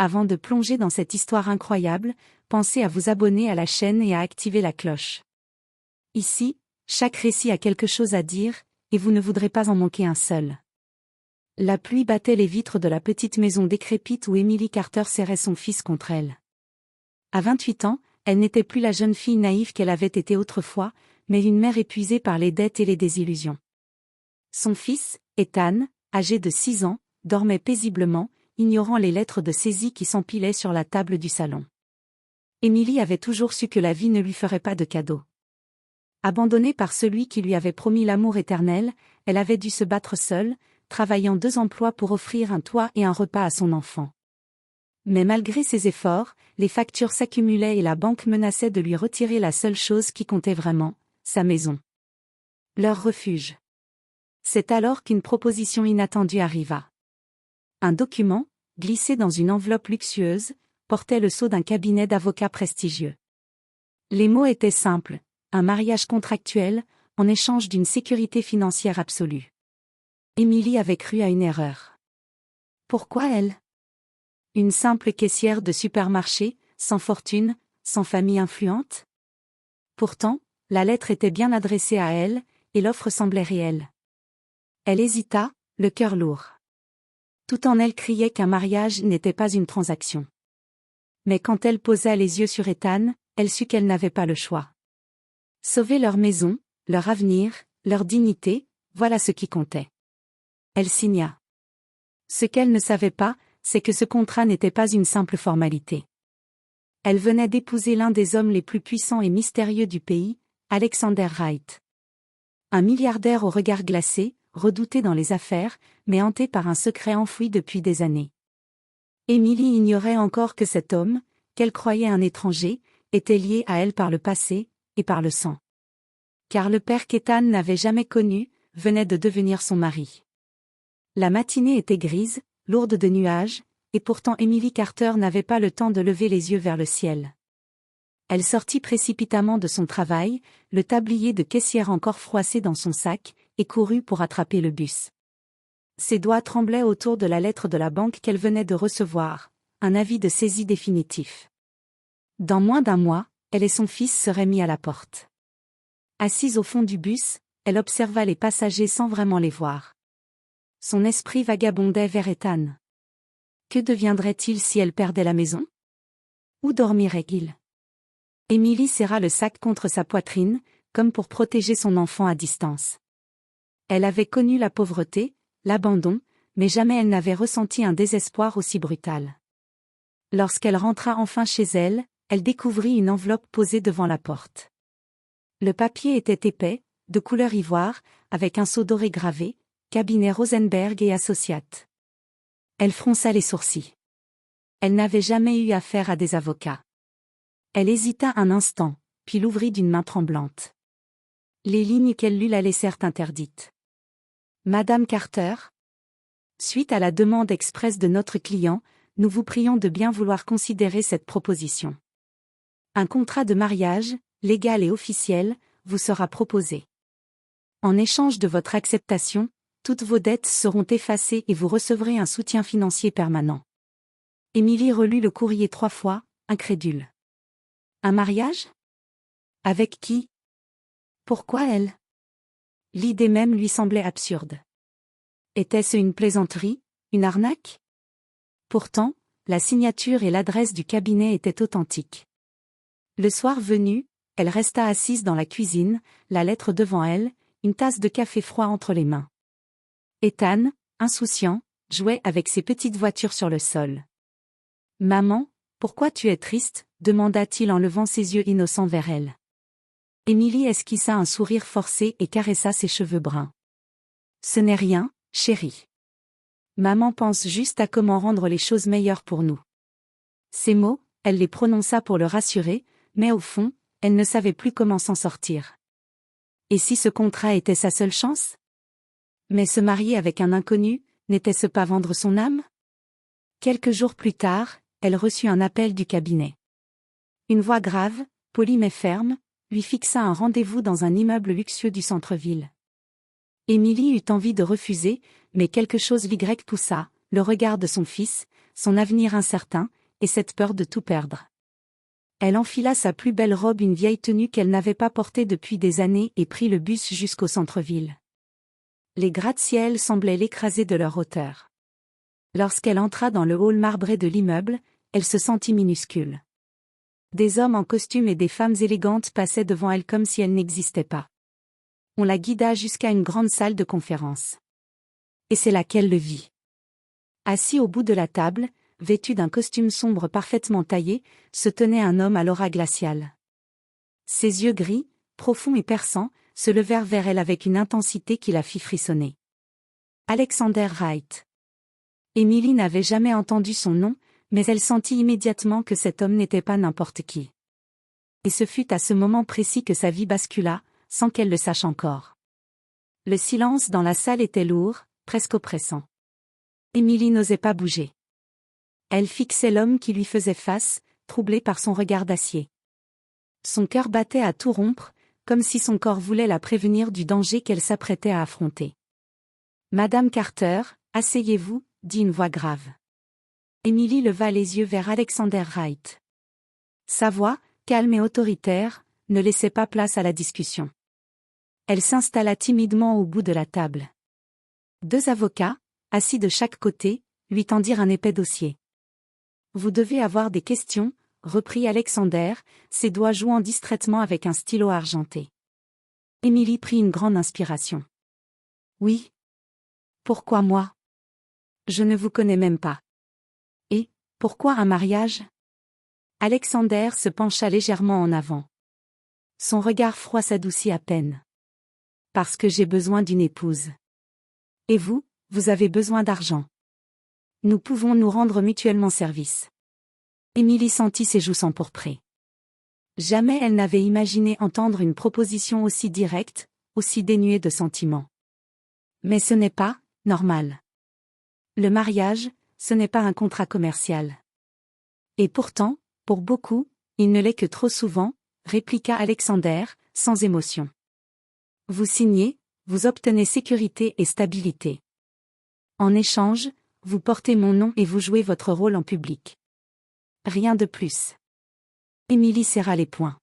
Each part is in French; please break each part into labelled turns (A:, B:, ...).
A: Avant de plonger dans cette histoire incroyable, pensez à vous abonner à la chaîne et à activer la cloche. Ici, chaque récit a quelque chose à dire, et vous ne voudrez pas en manquer un seul. La pluie battait les vitres de la petite maison décrépite où Emily Carter serrait son fils contre elle. À 28 ans, elle n'était plus la jeune fille naïve qu'elle avait été autrefois, mais une mère épuisée par les dettes et les désillusions. Son fils, Ethan, âgé de 6 ans, dormait paisiblement, ignorant les lettres de saisie qui s'empilaient sur la table du salon. Emily avait toujours su que la vie ne lui ferait pas de cadeaux. Abandonnée par celui qui lui avait promis l'amour éternel, elle avait dû se battre seule, travaillant 2 emplois pour offrir un toit et un repas à son enfant. Mais malgré ses efforts, les factures s'accumulaient et la banque menaçait de lui retirer la seule chose qui comptait vraiment, sa maison. Leur refuge. C'est alors qu'une proposition inattendue arriva. Un document, glissé dans une enveloppe luxueuse, portait le sceau d'un cabinet d'avocats prestigieux. Les mots étaient simples, un mariage contractuel, en échange d'une sécurité financière absolue. Emily avait cru à une erreur. Pourquoi elle? Une simple caissière de supermarché, sans fortune, sans famille influente? Pourtant, la lettre était bien adressée à elle, et l'offre semblait réelle. Elle hésita, le cœur lourd. Tout en elle criait qu'un mariage n'était pas une transaction. Mais quand elle posa les yeux sur Ethan, elle sut qu'elle n'avait pas le choix. Sauver leur maison, leur avenir, leur dignité, voilà ce qui comptait. Elle signa. Ce qu'elle ne savait pas, c'est que ce contrat n'était pas une simple formalité. Elle venait d'épouser l'un des hommes les plus puissants et mystérieux du pays, Alexander Wright. Un milliardaire au regard glacé, redouté dans les affaires, mais hanté par un secret enfoui depuis des années. Emily ignorait encore que cet homme, qu'elle croyait un étranger, était lié à elle par le passé, et par le sang. Car le père qu'Ethan n'avait jamais connu, venait de devenir son mari. La matinée était grise, lourde de nuages, et pourtant Emily Carter n'avait pas le temps de lever les yeux vers le ciel. Elle sortit précipitamment de son travail, le tablier de caissière encore froissé dans son sac, et courut pour attraper le bus. Ses doigts tremblaient autour de la lettre de la banque qu'elle venait de recevoir, un avis de saisie définitif. Dans moins d'1 mois, elle et son fils seraient mis à la porte. Assise au fond du bus, elle observa les passagers sans vraiment les voir. Son esprit vagabondait vers Ethan. Que deviendrait-il si elle perdait la maison? Où dormirait-il? Emily serra le sac contre sa poitrine, comme pour protéger son enfant à distance. Elle avait connu la pauvreté, l'abandon, mais jamais elle n'avait ressenti un désespoir aussi brutal. Lorsqu'elle rentra enfin chez elle, elle découvrit une enveloppe posée devant la porte. Le papier était épais, de couleur ivoire, avec un sceau doré gravé, cabinet Rosenberg et Associates. Elle fronça les sourcils. Elle n'avait jamais eu affaire à des avocats. Elle hésita un instant, puis l'ouvrit d'une main tremblante. Les lignes qu'elle lut la laissèrent interdite. Madame Carter? Suite à la demande expresse de notre client, nous vous prions de bien vouloir considérer cette proposition. Un contrat de mariage, légal et officiel, vous sera proposé. En échange de votre acceptation, toutes vos dettes seront effacées et vous recevrez un soutien financier permanent. Emily relut le courrier 3 fois, incrédule. Un mariage? Avec qui? Pourquoi elle? L'idée même lui semblait absurde. Était-ce une plaisanterie, une arnaque? Pourtant, la signature et l'adresse du cabinet étaient authentiques. Le soir venu, elle resta assise dans la cuisine, la lettre devant elle, une tasse de café froid entre les mains. Ethan, insouciant, jouait avec ses petites voitures sur le sol. « Maman, pourquoi tu es triste ?» demanda-t-il en levant ses yeux innocents vers elle. Emily esquissa un sourire forcé et caressa ses cheveux bruns. « Ce n'est rien, chérie. Maman pense juste à comment rendre les choses meilleures pour nous. » Ces mots, elle les prononça pour le rassurer, mais au fond, elle ne savait plus comment s'en sortir. Et si ce contrat était sa seule chance? Mais se marier avec un inconnu, n'était-ce pas vendre son âme? Quelques jours plus tard, elle reçut un appel du cabinet. Une voix grave, polie mais ferme, lui fixa un rendez-vous dans un immeuble luxueux du centre-ville. Emily eut envie de refuser, mais quelque chose l'y poussa, le regard de son fils, son avenir incertain, et cette peur de tout perdre. Elle enfila sa plus belle robe, une vieille tenue qu'elle n'avait pas portée depuis des années, et prit le bus jusqu'au centre-ville. Les gratte-ciel semblaient l'écraser de leur hauteur. Lorsqu'elle entra dans le hall marbré de l'immeuble, elle se sentit minuscule. Des hommes en costume et des femmes élégantes passaient devant elle comme si elle n'existait pas. On la guida jusqu'à une grande salle de conférence. Et c'est là qu'elle le vit. Assis au bout de la table, vêtu d'un costume sombre parfaitement taillé, se tenait un homme à l'aura glaciale. Ses yeux gris, profonds et perçants, se levèrent vers elle avec une intensité qui la fit frissonner. Alexander Wright. Emily n'avait jamais entendu son nom, mais elle sentit immédiatement que cet homme n'était pas n'importe qui. Et ce fut à ce moment précis que sa vie bascula, sans qu'elle le sache encore. Le silence dans la salle était lourd, presque oppressant. Emily n'osait pas bouger. Elle fixait l'homme qui lui faisait face, troublée par son regard d'acier. Son cœur battait à tout rompre, comme si son corps voulait la prévenir du danger qu'elle s'apprêtait à affronter. « Madame Carter, asseyez-vous » dit une voix grave. Emily leva les yeux vers Alexander Wright. Sa voix, calme et autoritaire, ne laissait pas place à la discussion. Elle s'installa timidement au bout de la table. Deux avocats, assis de chaque côté, lui tendirent un épais dossier. « Vous devez avoir des questions » reprit Alexander, ses doigts jouant distraitement avec un stylo argenté. Emily prit une grande inspiration. « Oui. Pourquoi moi? Je ne vous connais même pas. Et, pourquoi un mariage ?» Alexander se pencha légèrement en avant. Son regard froid s'adoucit à peine. « Parce que j'ai besoin d'une épouse. Et vous, vous avez besoin d'argent. Nous pouvons nous rendre mutuellement service. » Emily sentit ses joues s'empourprer. Jamais elle n'avait imaginé entendre une proposition aussi directe, aussi dénuée de sentiments. Mais ce n'est pas normal. Le mariage, ce n'est pas un contrat commercial. Et pourtant, pour beaucoup, il ne l'est que trop souvent, répliqua Alexander, sans émotion. Vous signez, vous obtenez sécurité et stabilité. En échange, vous portez mon nom et vous jouez votre rôle en public. Rien de plus. Emily serra les poings.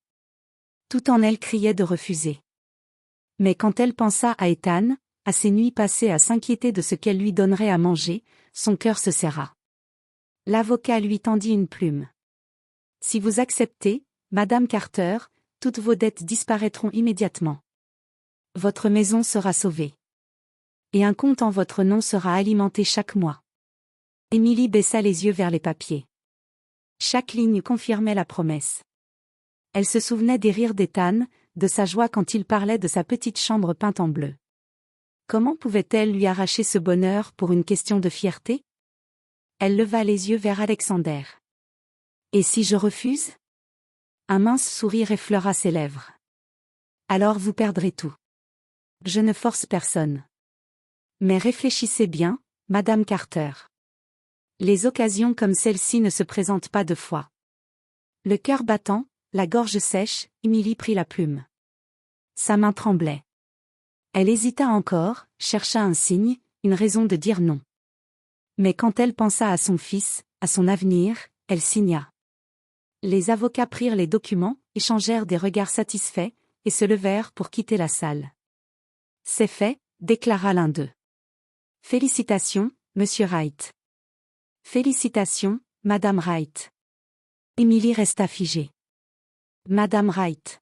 A: Tout en elle criait de refuser. Mais quand elle pensa à Ethan, à ses nuits passées à s'inquiéter de ce qu'elle lui donnerait à manger, son cœur se serra. L'avocat lui tendit une plume. Si vous acceptez, Madame Carter, toutes vos dettes disparaîtront immédiatement. Votre maison sera sauvée. Et un compte en votre nom sera alimenté chaque mois. Emily baissa les yeux vers les papiers. Chaque ligne confirmait la promesse. Elle se souvenait des rires d'Ethan, de sa joie quand il parlait de sa petite chambre peinte en bleu. Comment pouvait-elle lui arracher ce bonheur pour une question de fierté? Elle leva les yeux vers Alexander. Et si je refuse? Un mince sourire effleura ses lèvres. Alors vous perdrez tout. Je ne force personne. Mais réfléchissez bien, Madame Carter. Les occasions comme celle-ci ne se présentent pas deux fois. Le cœur battant, la gorge sèche, Emily prit la plume. Sa main tremblait. Elle hésita encore, chercha un signe, une raison de dire non. Mais quand elle pensa à son fils, à son avenir, elle signa. Les avocats prirent les documents, échangèrent des regards satisfaits, et se levèrent pour quitter la salle. « C'est fait » déclara l'un d'eux. « Félicitations, Monsieur Wright. » « Félicitations, Madame Wright. » Emily resta figée. Madame Wright.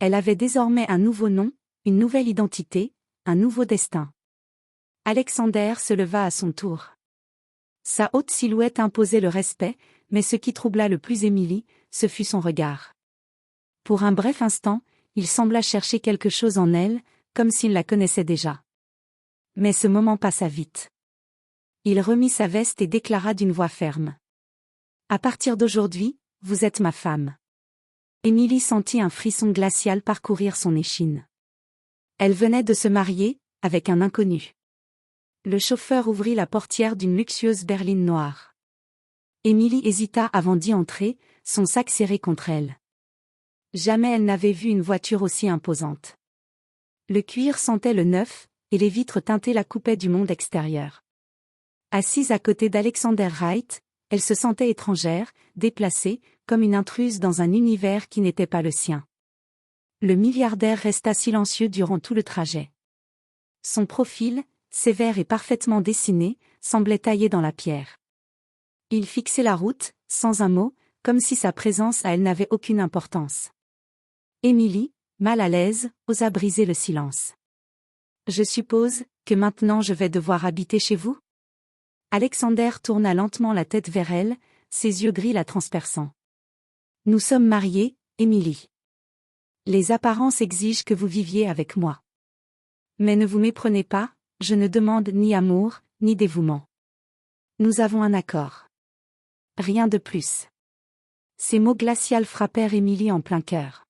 A: Elle avait désormais un nouveau nom, une nouvelle identité, un nouveau destin. Alexander se leva à son tour. Sa haute silhouette imposait le respect, mais ce qui troubla le plus Emily, ce fut son regard. Pour un bref instant, il sembla chercher quelque chose en elle, comme s'il la connaissait déjà. Mais ce moment passa vite. Il remit sa veste et déclara d'une voix ferme. « À partir d'aujourd'hui, vous êtes ma femme. » Emily sentit un frisson glacial parcourir son échine. Elle venait de se marier, avec un inconnu. Le chauffeur ouvrit la portière d'une luxueuse berline noire. Emily hésita avant d'y entrer, son sac serré contre elle. Jamais elle n'avait vu une voiture aussi imposante. Le cuir sentait le neuf, et les vitres teintées la coupaient du monde extérieur. Assise à côté d'Alexander Wright, elle se sentait étrangère, déplacée, comme une intruse dans un univers qui n'était pas le sien. Le milliardaire resta silencieux durant tout le trajet. Son profil, sévère et parfaitement dessiné, semblait taillé dans la pierre. Il fixait la route, sans un mot, comme si sa présence à elle n'avait aucune importance. Émilie, mal à l'aise, osa briser le silence. « Je suppose que maintenant je vais devoir habiter chez vous ?» Alexander tourna lentement la tête vers elle, ses yeux gris la transperçant. « Nous sommes mariés, Émilie. Les apparences exigent que vous viviez avec moi. Mais ne vous méprenez pas, je ne demande ni amour, ni dévouement. Nous avons un accord. Rien de plus. » Ces mots glaciaux frappèrent Émilie en plein cœur.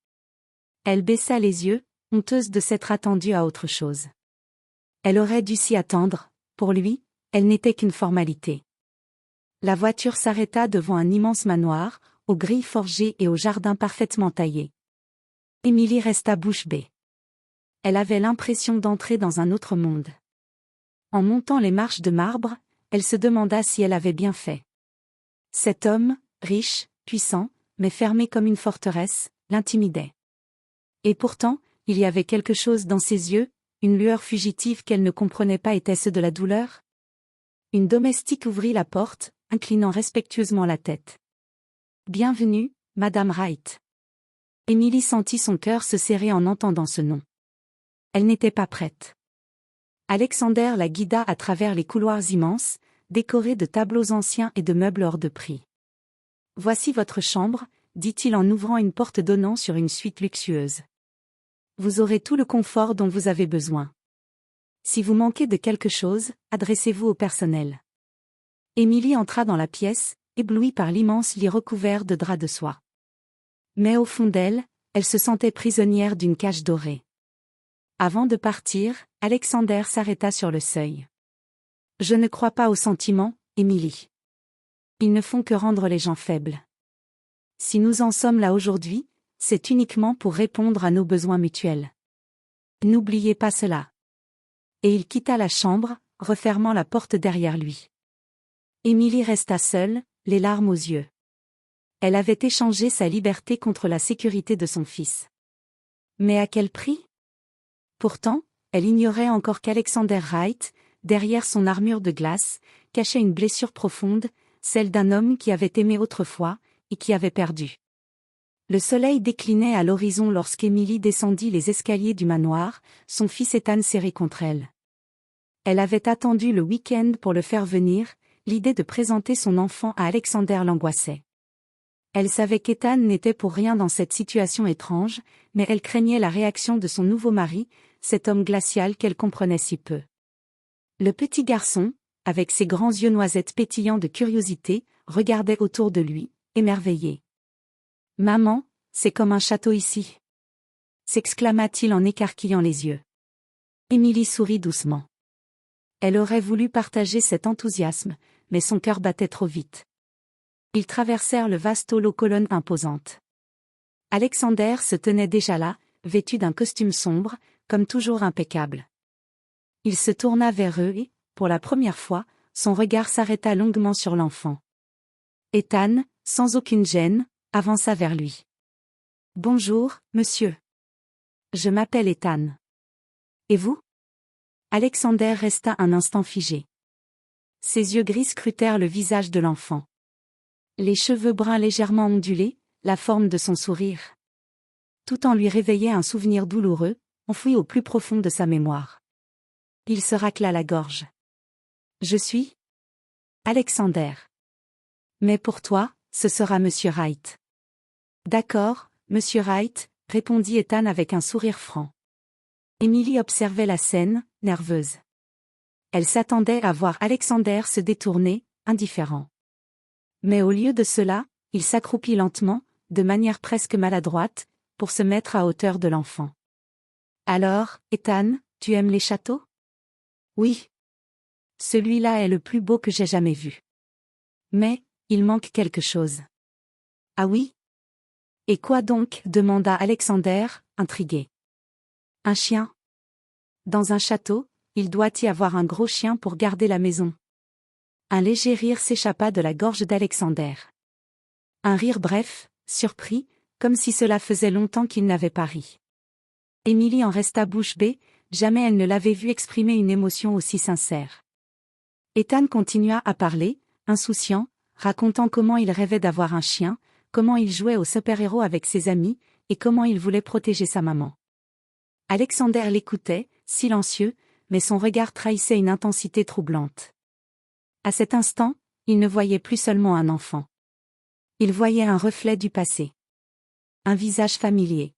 A: Elle baissa les yeux, honteuse de s'être attendue à autre chose. Elle aurait dû s'y attendre, pour lui, elle n'était qu'une formalité. La voiture s'arrêta devant un immense manoir, aux grilles forgées et au jardin parfaitement taillé. Émilie resta bouche bée. Elle avait l'impression d'entrer dans un autre monde. En montant les marches de marbre, elle se demanda si elle avait bien fait. Cet homme, riche, puissant, mais fermé comme une forteresse, l'intimidait. Et pourtant, il y avait quelque chose dans ses yeux, une lueur fugitive qu'elle ne comprenait pas. Était-ce de la douleur? Une domestique ouvrit la porte, inclinant respectueusement la tête. « Bienvenue, Madame Wright. » Émilie sentit son cœur se serrer en entendant ce nom. Elle n'était pas prête. Alexander la guida à travers les couloirs immenses, décorés de tableaux anciens et de meubles hors de prix. « Voici votre chambre, » dit-il en ouvrant une porte donnant sur une suite luxueuse. « Vous aurez tout le confort dont vous avez besoin. Si vous manquez de quelque chose, adressez-vous au personnel. » Émilie entra dans la pièce, éblouie par l'immense lit recouvert de draps de soie. Mais au fond d'elle, elle se sentait prisonnière d'une cage dorée. Avant de partir, Alexander s'arrêta sur le seuil. « Je ne crois pas aux sentiments, Émilie. Ils ne font que rendre les gens faibles. Si nous en sommes là aujourd'hui, c'est uniquement pour répondre à nos besoins mutuels. N'oubliez pas cela. » Et il quitta la chambre, refermant la porte derrière lui. Émilie resta seule, les larmes aux yeux. Elle avait échangé sa liberté contre la sécurité de son fils. Mais à quel prix? Pourtant, elle ignorait encore qu'Alexander Wright, derrière son armure de glace, cachait une blessure profonde, celle d'un homme qui avait aimé autrefois, et qui avait perdu. Le soleil déclinait à l'horizon lorsqu'Émilie descendit les escaliers du manoir, son fils Ethan serré contre elle. Elle avait attendu le week-end pour le faire venir, l'idée de présenter son enfant à Alexander l'angoissait. Elle savait qu'Ethan n'était pour rien dans cette situation étrange, mais elle craignait la réaction de son nouveau mari, cet homme glacial qu'elle comprenait si peu. Le petit garçon, avec ses grands yeux noisettes pétillants de curiosité, regardait autour de lui, émerveillé. « Maman, c'est comme un château ici !» s'exclama-t-il en écarquillant les yeux. Émilie sourit doucement. Elle aurait voulu partager cet enthousiasme, mais son cœur battait trop vite. Ils traversèrent le vaste hall aux colonnes imposantes. Alexander se tenait déjà là, vêtu d'un costume sombre, comme toujours impeccable. Il se tourna vers eux et, pour la première fois, son regard s'arrêta longuement sur l'enfant. Ethan, sans aucune gêne, avança vers lui. « Bonjour, monsieur. Je m'appelle Ethan. Et vous ?» Alexander resta un instant figé. Ses yeux gris scrutèrent le visage de l'enfant. Les cheveux bruns légèrement ondulés, la forme de son sourire. Tout en lui réveillait un souvenir douloureux, enfoui au plus profond de sa mémoire. Il se racla la gorge. « Je suis Alexander. Mais pour toi, ce sera Monsieur Wright. »« D'accord, Monsieur Wright, » répondit Ethan avec un sourire franc. Émilie observait la scène, nerveuse. Elle s'attendait à voir Alexander se détourner, indifférent. Mais au lieu de cela, il s'accroupit lentement, de manière presque maladroite, pour se mettre à hauteur de l'enfant. « Alors, Ethan, tu aimes les châteaux ? » ?»« Oui. Celui-là est le plus beau que j'ai jamais vu. Mais, il manque quelque chose. »« Ah oui ? Et quoi donc ?» demanda Alexander, intrigué. « Un chien. Dans un château, il doit y avoir un gros chien pour garder la maison. » Un léger rire s'échappa de la gorge d'Alexander. Un rire bref, surpris, comme si cela faisait longtemps qu'il n'avait pas ri. Émilie en resta bouche bée, jamais elle ne l'avait vu exprimer une émotion aussi sincère. Ethan continua à parler, insouciant, racontant comment il rêvait d'avoir un chien, comment il jouait au super-héros avec ses amis, et comment il voulait protéger sa maman. Alexander l'écoutait, silencieux, mais son regard trahissait une intensité troublante. À cet instant, il ne voyait plus seulement un enfant. Il voyait un reflet du passé. Un visage familier.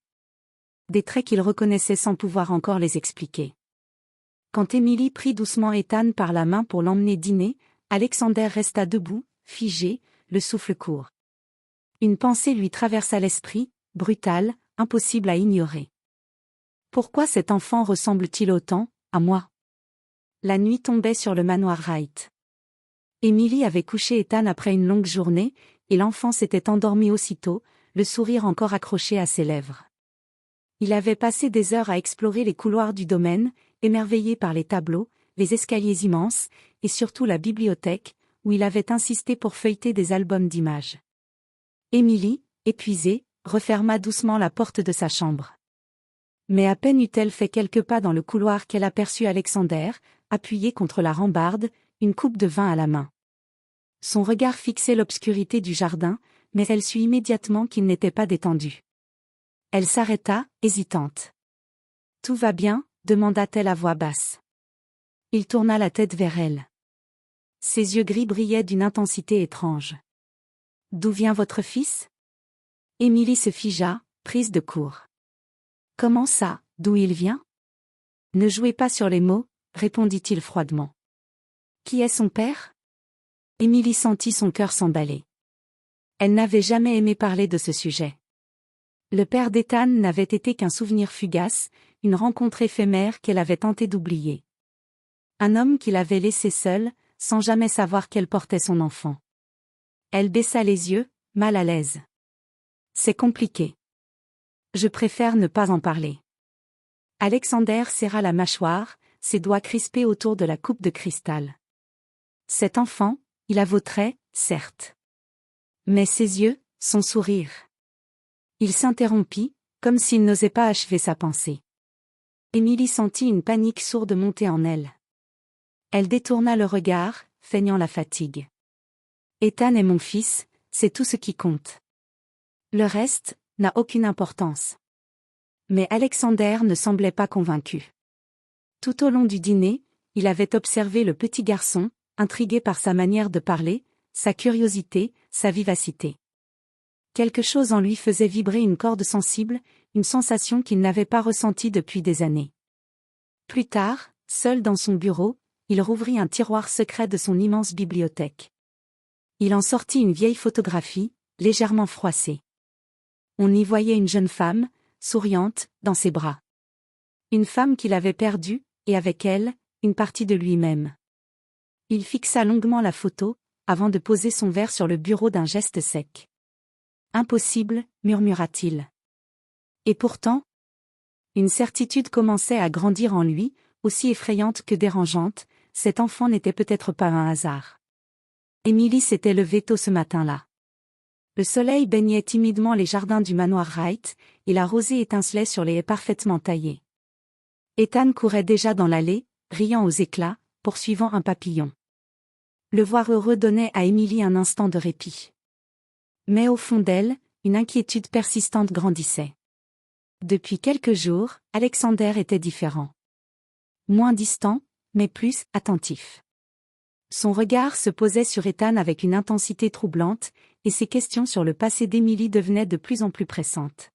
A: Des traits qu'il reconnaissait sans pouvoir encore les expliquer. Quand Émilie prit doucement Ethan par la main pour l'emmener dîner, Alexander resta debout, figé, le souffle court. Une pensée lui traversa l'esprit, brutale, impossible à ignorer. Pourquoi cet enfant ressemble-t-il autant à moi? La nuit tombait sur le manoir Wright. Émilie avait couché Ethan après une longue journée, et l'enfant s'était endormi aussitôt, le sourire encore accroché à ses lèvres. Il avait passé des heures à explorer les couloirs du domaine, émerveillé par les tableaux, les escaliers immenses, et surtout la bibliothèque, où il avait insisté pour feuilleter des albums d'images. Émilie, épuisée, referma doucement la porte de sa chambre. Mais à peine eut-elle fait quelques pas dans le couloir qu'elle aperçut Alexander, appuyé contre la rambarde, une coupe de vin à la main. Son regard fixait l'obscurité du jardin, mais elle sut immédiatement qu'il n'était pas détendu. Elle s'arrêta, hésitante. « Tout va bien ?» demanda-t-elle à voix basse. Il tourna la tête vers elle. Ses yeux gris brillaient d'une intensité étrange. « D'où vient votre fils ?» Émilie se figea, prise de court. « Comment ça, d'où il vient ?» Ne jouez pas sur les mots, répondit-il froidement. « Qui est son père ?» Émilie sentit son cœur s'emballer. Elle n'avait jamais aimé parler de ce sujet. Le père d'Ethan n'avait été qu'un souvenir fugace, une rencontre éphémère qu'elle avait tenté d'oublier. Un homme qui l'avait laissée seule, sans jamais savoir qu'elle portait son enfant. Elle baissa les yeux, mal à l'aise. C'est compliqué. Je préfère ne pas en parler. Alexander serra la mâchoire, ses doigts crispés autour de la coupe de cristal. Cet enfant, il a vos traits, certes. Mais ses yeux, son sourire. Il s'interrompit, comme s'il n'osait pas achever sa pensée. Émilie sentit une panique sourde monter en elle. Elle détourna le regard, feignant la fatigue. Ethan est mon fils, c'est tout ce qui compte. Le reste n'a aucune importance. Mais Alexander ne semblait pas convaincu. Tout au long du dîner, il avait observé le petit garçon, intrigué par sa manière de parler, sa curiosité, sa vivacité. Quelque chose en lui faisait vibrer une corde sensible, une sensation qu'il n'avait pas ressentie depuis des années. Plus tard, seul dans son bureau, il rouvrit un tiroir secret de son immense bibliothèque. Il en sortit une vieille photographie, légèrement froissée. On y voyait une jeune femme, souriante, dans ses bras. Une femme qu'il avait perdue, et avec elle, une partie de lui-même. Il fixa longuement la photo, avant de poser son verre sur le bureau d'un geste sec. « Impossible », murmura-t-il. Et pourtant, une certitude commençait à grandir en lui, aussi effrayante que dérangeante, cet enfant n'était peut-être pas un hasard. Émilie s'était levée tôt ce matin-là. Le soleil baignait timidement les jardins du manoir Wright, et la rosée étincelait sur les haies parfaitement taillées. Ethan courait déjà dans l'allée, riant aux éclats, poursuivant un papillon. Le voir heureux donnait à Émilie un instant de répit. Mais au fond d'elle, une inquiétude persistante grandissait. Depuis quelques jours, Alexander était différent. Moins distant, mais plus attentif. Son regard se posait sur Ethan avec une intensité troublante, et ses questions sur le passé d'Émilie devenaient de plus en plus pressantes.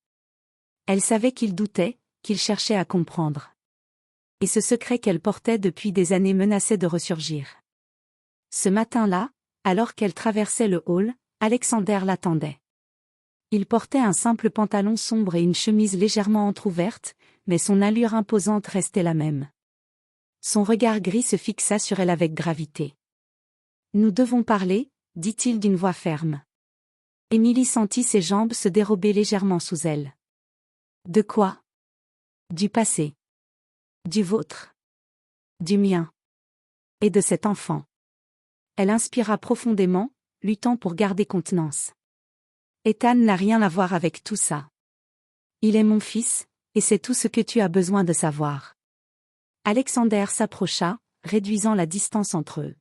A: Elle savait qu'il doutait, qu'il cherchait à comprendre. Et ce secret qu'elle portait depuis des années menaçait de ressurgir. Ce matin-là, alors qu'elle traversait le hall, Alexander l'attendait. Il portait un simple pantalon sombre et une chemise légèrement entr'ouverte, mais son allure imposante restait la même. Son regard gris se fixa sur elle avec gravité. « Nous devons parler », dit-il d'une voix ferme. Émilie sentit ses jambes se dérober légèrement sous elle. « De quoi ?»« Du passé. Du vôtre. Du mien. Et de cet enfant. » Elle inspira profondément, luttant pour garder contenance. Ethan n'a rien à voir avec tout ça. Il est mon fils, et c'est tout ce que tu as besoin de savoir. Alexander s'approcha, réduisant la distance entre eux.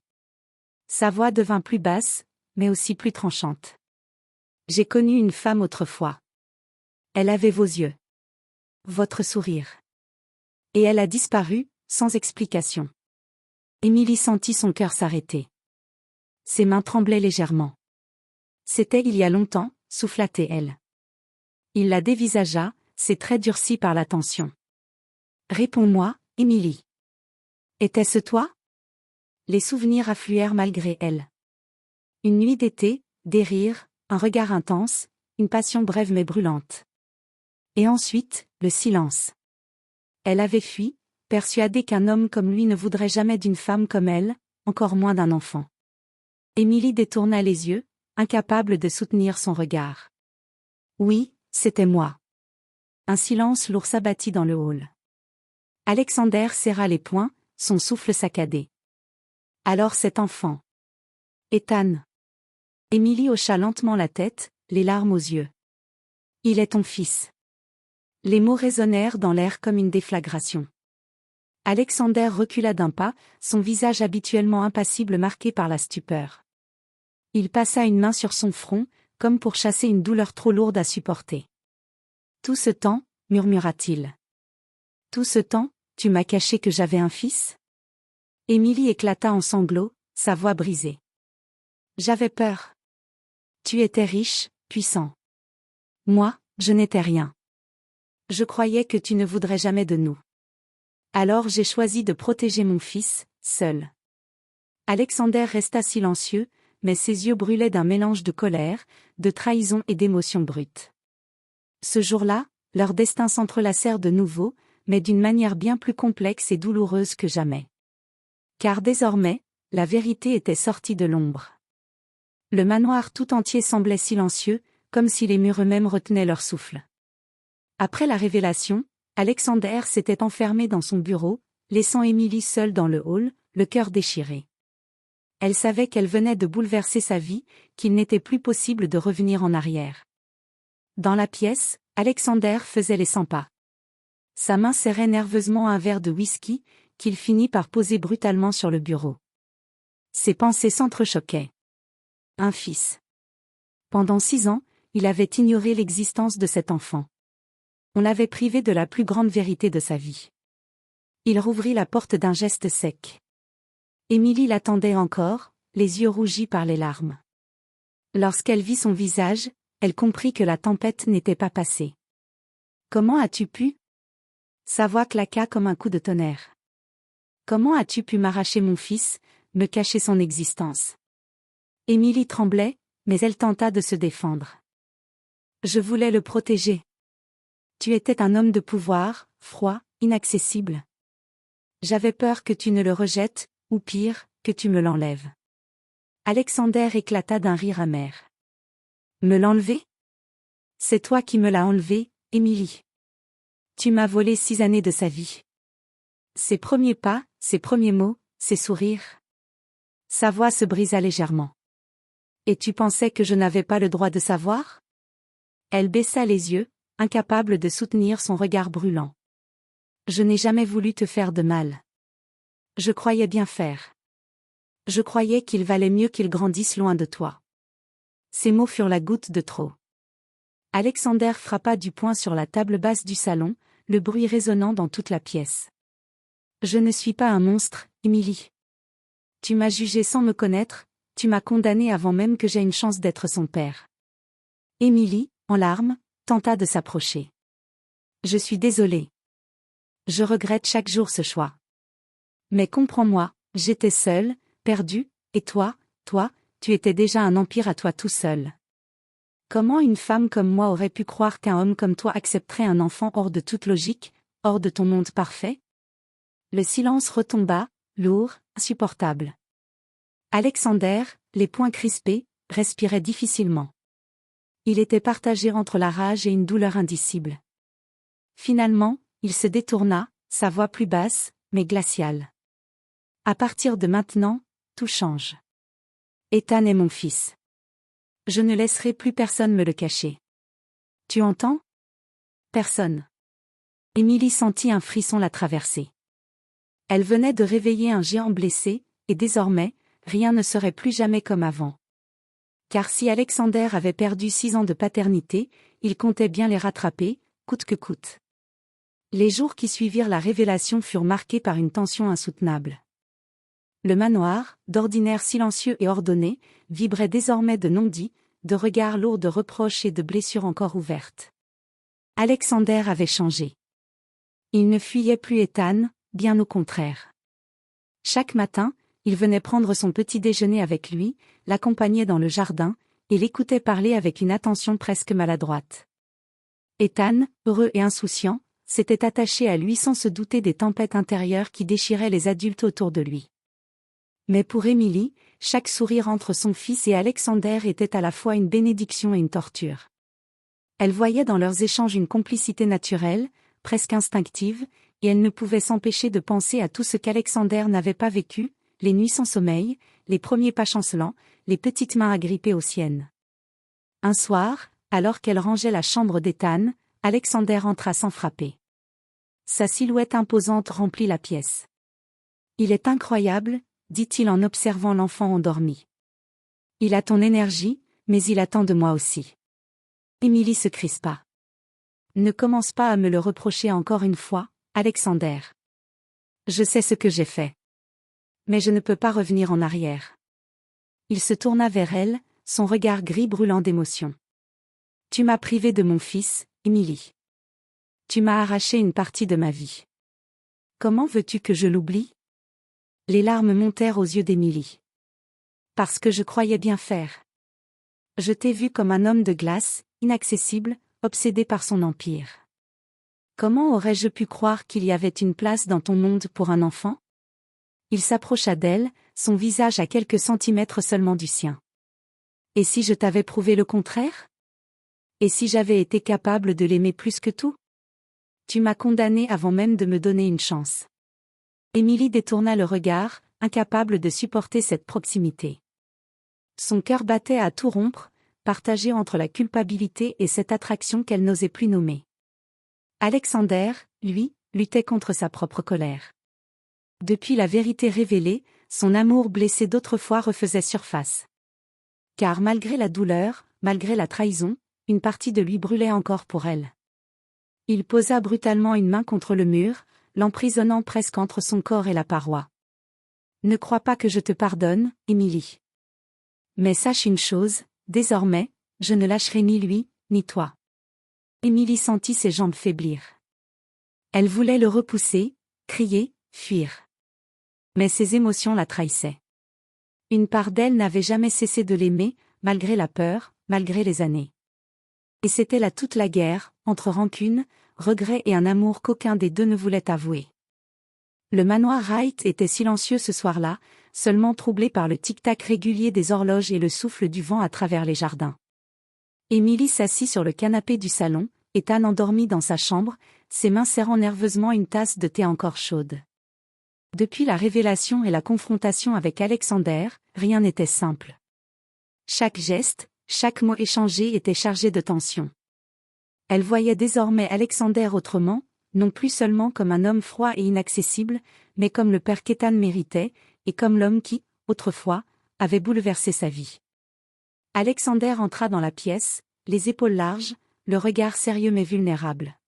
A: Sa voix devint plus basse, mais aussi plus tranchante. J'ai connu une femme autrefois. Elle avait vos yeux. Votre sourire. Et elle a disparu, sans explication. Émilie sentit son cœur s'arrêter. Ses mains tremblaient légèrement. C'était il y a longtemps, souffla-t-elle. Il la dévisagea, ses traits durcis par la tension. Réponds-moi, Émilie. Était-ce toi? Les souvenirs affluèrent malgré elle. Une nuit d'été, des rires, un regard intense, une passion brève mais brûlante. Et ensuite, le silence. Elle avait fui, persuadée qu'un homme comme lui ne voudrait jamais d'une femme comme elle, encore moins d'un enfant. Émilie détourna les yeux, incapable de soutenir son regard. Oui, c'était moi. Un silence lourd s'abattit dans le hall. Alexander serra les poings, son souffle saccadé. Alors cet enfant. Ethan. Émilie hocha lentement la tête, les larmes aux yeux. Il est ton fils. Les mots résonnèrent dans l'air comme une déflagration. Alexander recula d'un pas, son visage habituellement impassible marqué par la stupeur. Il passa une main sur son front, comme pour chasser une douleur trop lourde à supporter. Tout ce temps, murmura-t-il. Tout ce temps, tu m'as caché que j'avais un fils? Émilie éclata en sanglots, sa voix brisée. J'avais peur. Tu étais riche, puissant. Moi, je n'étais rien. Je croyais que tu ne voudrais jamais de nous. Alors j'ai choisi de protéger mon fils, seul. Alexander resta silencieux, mais ses yeux brûlaient d'un mélange de colère, de trahison et d'émotions brutes. Ce jour-là, leurs destins s'entrelacèrent de nouveau, mais d'une manière bien plus complexe et douloureuse que jamais. Car désormais, la vérité était sortie de l'ombre. Le manoir tout entier semblait silencieux, comme si les murs eux-mêmes retenaient leur souffle. Après la révélation, Alexander s'était enfermé dans son bureau, laissant Émilie seule dans le hall, le cœur déchiré. Elle savait qu'elle venait de bouleverser sa vie, qu'il n'était plus possible de revenir en arrière. Dans la pièce, Alexander faisait les 100 pas. Sa main serrait nerveusement un verre de whisky, qu'il finit par poser brutalement sur le bureau. Ses pensées s'entrechoquaient. Un fils. Pendant 6 ans, il avait ignoré l'existence de cet enfant. On l'avait privé de la plus grande vérité de sa vie. Il rouvrit la porte d'un geste sec. Émilie l'attendait encore, les yeux rougis par les larmes. Lorsqu'elle vit son visage, elle comprit que la tempête n'était pas passée. Comment as-tu pu? Sa voix claqua comme un coup de tonnerre. Comment as-tu pu m'arracher mon fils, me cacher son existence? Émilie tremblait, mais elle tenta de se défendre. Je voulais le protéger. Tu étais un homme de pouvoir, froid, inaccessible. J'avais peur que tu ne le rejettes, ou pire, que tu me l'enlèves. Alexander éclata d'un rire amer. Me l'enlever? C'est toi qui me l'as enlevé, Émilie. Tu m'as volé 6 années de sa vie. Ses premiers pas, ses premiers mots, ses sourires. Sa voix se brisa légèrement. Et tu pensais que je n'avais pas le droit de savoir? Elle baissa les yeux, incapable de soutenir son regard brûlant. Je n'ai jamais voulu te faire de mal. Je croyais bien faire. Je croyais qu'il valait mieux qu'il grandisse loin de toi. Ces mots furent la goutte de trop. Alexander frappa du poing sur la table basse du salon, le bruit résonnant dans toute la pièce. Je ne suis pas un monstre, Émilie. Tu m'as jugé sans me connaître, tu m'as condamné avant même que j'aie une chance d'être son père. Émilie, en larmes, tenta de s'approcher. Je suis désolée. Je regrette chaque jour ce choix. Mais comprends-moi, j'étais seule, perdue, et toi, tu étais déjà un empire à toi tout seul. Comment une femme comme moi aurait pu croire qu'un homme comme toi accepterait un enfant hors de toute logique, hors de ton monde parfait? Le silence retomba, lourd, insupportable. Alexander, les poings crispés, respirait difficilement. Il était partagé entre la rage et une douleur indicible. Finalement, il se détourna, sa voix plus basse, mais glaciale. À partir de maintenant, tout change. Ethan est mon fils. Je ne laisserai plus personne me le cacher. Tu entends? Personne. Émilie sentit un frisson la traverser. Elle venait de réveiller un géant blessé, et désormais, rien ne serait plus jamais comme avant. Car si Alexander avait perdu 6 ans de paternité, il comptait bien les rattraper, coûte que coûte. Les jours qui suivirent la révélation furent marqués par une tension insoutenable. Le manoir, d'ordinaire silencieux et ordonné, vibrait désormais de non-dits, de regards lourds de reproches et de blessures encore ouvertes. Alexander avait changé. Il ne fuyait plus Ethan, bien au contraire. Chaque matin, il venait prendre son petit déjeuner avec lui, l'accompagnait dans le jardin, et l'écoutait parler avec une attention presque maladroite. Ethan, heureux et insouciant, s'était attaché à lui sans se douter des tempêtes intérieures qui déchiraient les adultes autour de lui. Mais pour Émilie, chaque sourire entre son fils et Alexander était à la fois une bénédiction et une torture. Elle voyait dans leurs échanges une complicité naturelle, presque instinctive, et elle ne pouvait s'empêcher de penser à tout ce qu'Alexander n'avait pas vécu, les nuits sans sommeil, les premiers pas chancelants, les petites mains agrippées aux siennes. Un soir, alors qu'elle rangeait la chambre d'Ethan, Alexander entra sans frapper. Sa silhouette imposante remplit la pièce. « Il est incroyable », dit-il en observant l'enfant endormi. « Il a ton énergie, mais il attend de moi aussi. » Émilie se crispa. « Ne commence pas à me le reprocher encore une fois, Alexander. Je sais ce que j'ai fait. Mais je ne peux pas revenir en arrière. » Il se tourna vers elle, son regard gris brûlant d'émotion. « Tu m'as privé de mon fils, Émilie. Tu m'as arraché une partie de ma vie. Comment veux-tu que je l'oublie ?» Les larmes montèrent aux yeux d'Émilie. « Parce que je croyais bien faire. Je t'ai vu comme un homme de glace, inaccessible, obsédé par son empire. Comment aurais-je pu croire qu'il y avait une place dans ton monde pour un enfant ?» Il s'approcha d'elle, son visage à quelques centimètres seulement du sien. « Et si je t'avais prouvé le contraire ? Et si j'avais été capable de l'aimer plus que tout ? Tu m'as condamné avant même de me donner une chance. » Émilie détourna le regard, incapable de supporter cette proximité. Son cœur battait à tout rompre, partagé entre la culpabilité et cette attraction qu'elle n'osait plus nommer. Alexander, lui, luttait contre sa propre colère. Depuis la vérité révélée, son amour blessé d'autrefois refaisait surface. Car malgré la douleur, malgré la trahison, une partie de lui brûlait encore pour elle. Il posa brutalement une main contre le mur, l'emprisonnant presque entre son corps et la paroi. « Ne crois pas que je te pardonne, Émilie. Mais sache une chose, désormais, je ne lâcherai ni lui, ni toi. » Émilie sentit ses jambes faiblir. Elle voulait le repousser, crier, fuir. Mais ses émotions la trahissaient. Une part d'elle n'avait jamais cessé de l'aimer, malgré la peur, malgré les années. Et c'était là toute la guerre, entre rancune, regret et un amour qu'aucun des deux ne voulait avouer. Le manoir Wright était silencieux ce soir-là, seulement troublé par le tic-tac régulier des horloges et le souffle du vent à travers les jardins. Émilie s'assit sur le canapé du salon, Ethan endormi dans sa chambre, ses mains serrant nerveusement une tasse de thé encore chaude. Depuis la révélation et la confrontation avec Alexander, rien n'était simple. Chaque geste, chaque mot échangé était chargé de tension. Elle voyait désormais Alexander autrement, non plus seulement comme un homme froid et inaccessible, mais comme le père qu'Ethan méritait, et comme l'homme qui, autrefois, avait bouleversé sa vie. Alexander entra dans la pièce, les épaules larges, le regard sérieux mais vulnérable.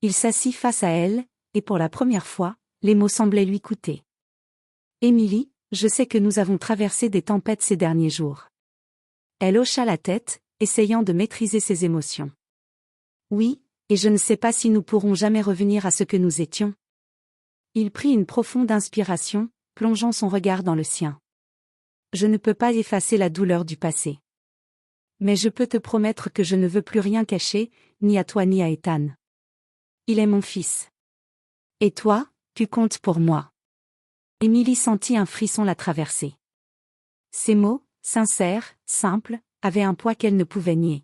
A: Il s'assit face à elle, et pour la première fois, les mots semblaient lui coûter. « Émilie, je sais que nous avons traversé des tempêtes ces derniers jours. » Elle hocha la tête, essayant de maîtriser ses émotions. « Oui, et je ne sais pas si nous pourrons jamais revenir à ce que nous étions. » Il prit une profonde inspiration, plongeant son regard dans le sien. « Je ne peux pas effacer la douleur du passé. Mais je peux te promettre que je ne veux plus rien cacher, ni à toi ni à Ethan. Il est mon fils. Et toi, tu comptes pour moi. » Émilie sentit un frisson la traverser. Ces mots, sincères, simples, avaient un poids qu'elle ne pouvait nier.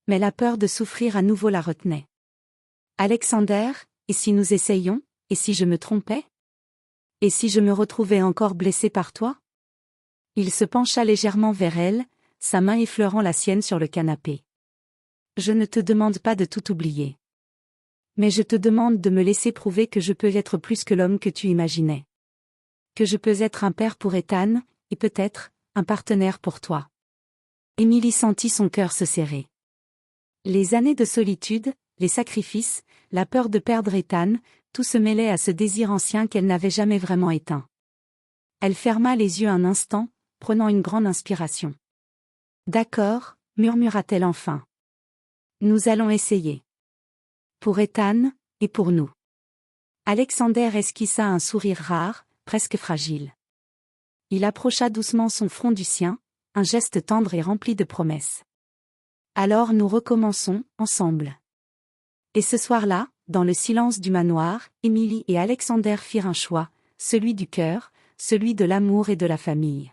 A: Mais la peur de souffrir à nouveau la retenait. « Alexander, et si nous essayions, et si je me trompais ? Et si je me retrouvais encore blessée par toi ? Il se pencha légèrement vers elle, sa main effleurant la sienne sur le canapé. Je ne te demande pas de tout oublier. Mais je te demande de me laisser prouver que je peux être plus que l'homme que tu imaginais. Que je peux être un père pour Ethan, et peut-être, un partenaire pour toi. Émilie sentit son cœur se serrer. Les années de solitude, les sacrifices, la peur de perdre Ethan, tout se mêlait à ce désir ancien qu'elle n'avait jamais vraiment éteint. Elle ferma les yeux un instant, prenant une grande inspiration. D'accord, murmura-t-elle enfin. Nous allons essayer. Pour Ethan, et pour nous. Alexander esquissa un sourire rare, presque fragile. Il approcha doucement son front du sien, un geste tendre et rempli de promesses. Alors nous recommençons, ensemble. Et ce soir-là, dans le silence du manoir, Émilie et Alexander firent un choix, celui du cœur, celui de l'amour et de la famille.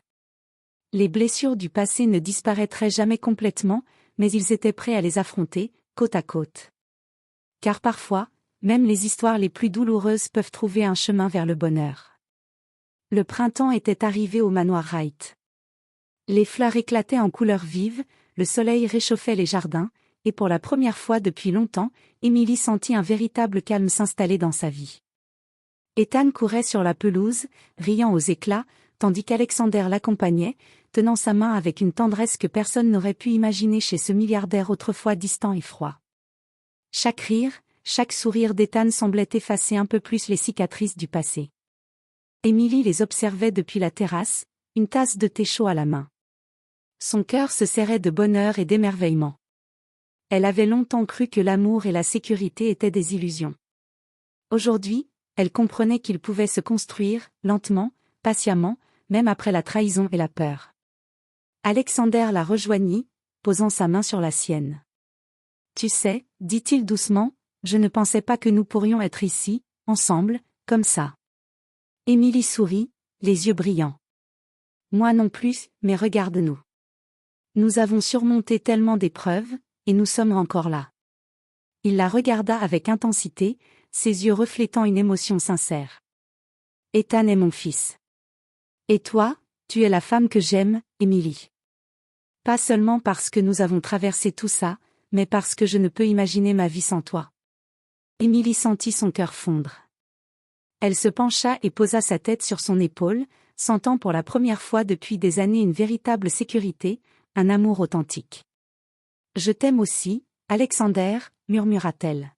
A: Les blessures du passé ne disparaîtraient jamais complètement, mais ils étaient prêts à les affronter, côte à côte. Car parfois, même les histoires les plus douloureuses peuvent trouver un chemin vers le bonheur. Le printemps était arrivé au manoir Wright. Les fleurs éclataient en couleurs vives, le soleil réchauffait les jardins, et pour la première fois depuis longtemps, Émilie sentit un véritable calme s'installer dans sa vie. Ethan courait sur la pelouse, riant aux éclats, tandis qu'Alexander l'accompagnait, tenant sa main avec une tendresse que personne n'aurait pu imaginer chez ce milliardaire autrefois distant et froid. Chaque rire, chaque sourire d'Ethan semblait effacer un peu plus les cicatrices du passé. Émilie les observait depuis la terrasse, une tasse de thé chaud à la main. Son cœur se serrait de bonheur et d'émerveillement. Elle avait longtemps cru que l'amour et la sécurité étaient des illusions. Aujourd'hui, elle comprenait qu'ils pouvaient se construire, lentement, patiemment, même après la trahison et la peur. Alexander la rejoignit, posant sa main sur la sienne. « Tu sais, dit-il doucement, je ne pensais pas que nous pourrions être ici, ensemble, comme ça. » Émilie sourit, les yeux brillants. « Moi non plus, mais regarde-nous. Nous avons surmonté tellement d'épreuves, et nous sommes encore là. » Il la regarda avec intensité, ses yeux reflétant une émotion sincère. « Ethan est mon fils. Et toi, tu es la femme que j'aime, Émilie. Pas seulement parce que nous avons traversé tout ça, mais parce que je ne peux imaginer ma vie sans toi. » Émilie sentit son cœur fondre. Elle se pencha et posa sa tête sur son épaule, sentant pour la première fois depuis des années une véritable sécurité, un amour authentique. « Je t'aime aussi, Alexander, murmura-t-elle.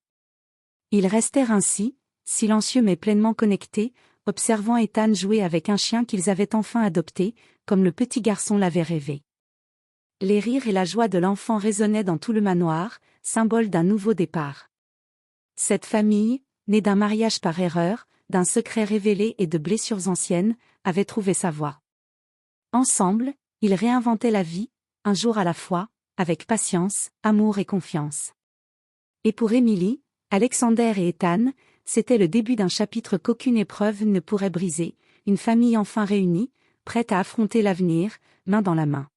A: Ils restèrent ainsi, silencieux mais pleinement connectés, observant Ethan jouer avec un chien qu'ils avaient enfin adopté, comme le petit garçon l'avait rêvé. Les rires et la joie de l'enfant résonnaient dans tout le manoir, symbole d'un nouveau départ. Cette famille, née d'un mariage par erreur, d'un secret révélé et de blessures anciennes, avait trouvé sa voie. Ensemble, ils réinventaient la vie, un jour à la fois, avec patience, amour et confiance. Et pour Émilie, Alexander et Ethan, c'était le début d'un chapitre qu'aucune épreuve ne pourrait briser, une famille enfin réunie, prête à affronter l'avenir, main dans la main.